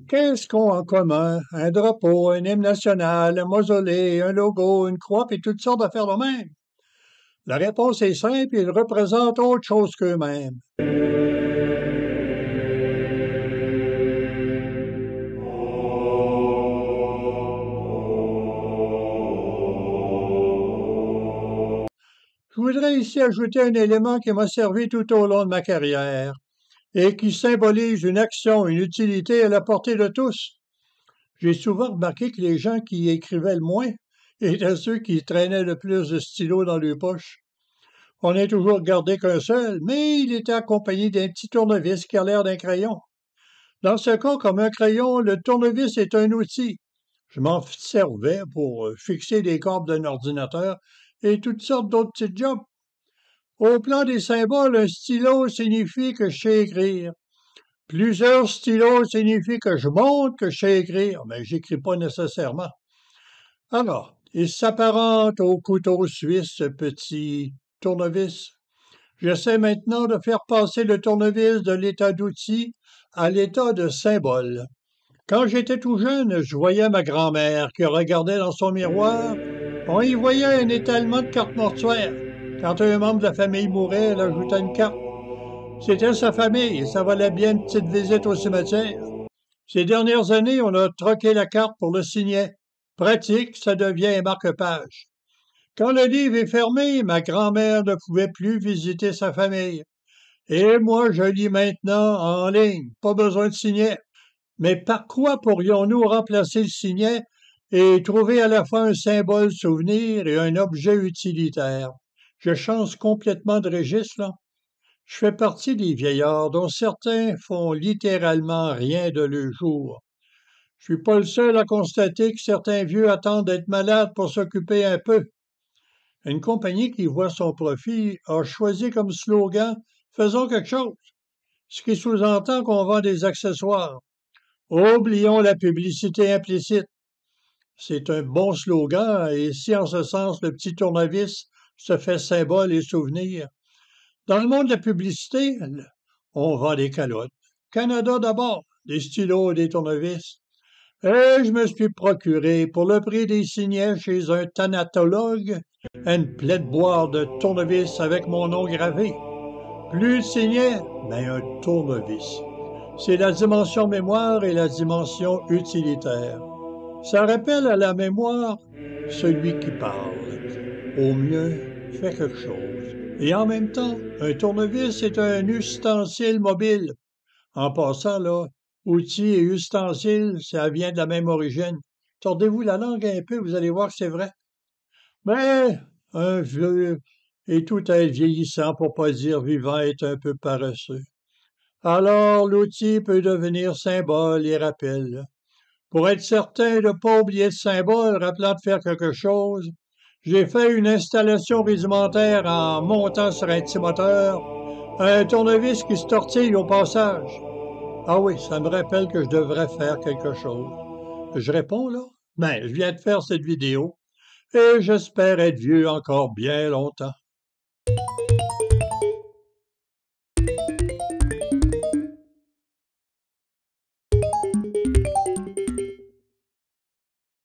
Qu'est-ce qu'ont en commun un drapeau, un hymne national, un mausolée, un logo, une croix et toutes sortes d'affaires de même? La réponse est simple, ils représentent autre chose qu'eux-mêmes. Je voudrais ici ajouter un élément qui m'a servi tout au long de ma carrière et qui symbolise une action, une utilité à la portée de tous. J'ai souvent remarqué que les gens qui écrivaient le moins étaient ceux qui traînaient le plus de stylos dans leurs poches. On n'est toujours gardé qu'un seul, mais il était accompagné d'un petit tournevis qui a l'air d'un crayon. Dans ce cas, comme un crayon, le tournevis est un outil. Je m'en servais pour fixer des câbles d'un ordinateur et toutes sortes d'autres petits jobs. Au plan des symboles, un stylo signifie que je sais écrire. Plusieurs stylos signifient que je montre que je sais écrire, mais j'écris pas nécessairement. Alors, il s'apparente au couteau suisse, ce petit tournevis. J'essaie maintenant de faire passer le tournevis de l'état d'outil à l'état de symbole. Quand j'étais tout jeune, je voyais ma grand-mère qui regardait dans son miroir. On y voyait un étalement de cartes mortuaires. Quand un membre de la famille mourait, elle ajoutait une carte. C'était sa famille et ça valait bien une petite visite au cimetière. Ces dernières années, on a troqué la carte pour le signet. Pratique, ça devient un marque-page. Quand le livre est fermé, ma grand-mère ne pouvait plus visiter sa famille. Et moi, je lis maintenant en ligne. Pas besoin de signet. Mais par quoi pourrions-nous remplacer le signet et trouver à la fois un symbole souvenir et un objet utilitaire? Je change complètement de registre, là. Je fais partie des vieillards dont certains font littéralement rien de leur jour. Je suis pas le seul à constater que certains vieux attendent d'être malades pour s'occuper un peu. Une compagnie qui voit son profit a choisi comme slogan «Faisons quelque chose», ce qui sous-entend qu'on vend des accessoires. Oublions la publicité implicite. C'est un bon slogan et si en ce sens le petit tournevis se fait symbole et souvenir. Dans le monde de la publicité, on vend des calottes. Canada d'abord, des stylos et des tournevis. Et je me suis procuré, pour le prix des signets chez un thanatologue, une plaide-boire de tournevis avec mon nom gravé. Plus de signets, mais un tournevis. C'est la dimension mémoire et la dimension utilitaire. Ça rappelle à la mémoire celui qui parle. Au mieux, fait quelque chose. Et en même temps, un tournevis est un ustensile mobile. En passant, là, outils et ustensiles, ça vient de la même origine. Tordez-vous la langue un peu, vous allez voir que c'est vrai. Mais un vieux et tout être vieillissant, pour pas dire vivant, est un peu paresseux. Alors l'outil peut devenir symbole et rappel. Pour être certain de ne pas oublier le symbole rappelant de faire quelque chose, j'ai fait une installation rudimentaire en montant sur un petit moteur, un tournevis qui se tortille au passage. Ah oui, ça me rappelle que je devrais faire quelque chose. Je réponds là? Ben, je viens de faire cette vidéo et j'espère être vieux encore bien longtemps.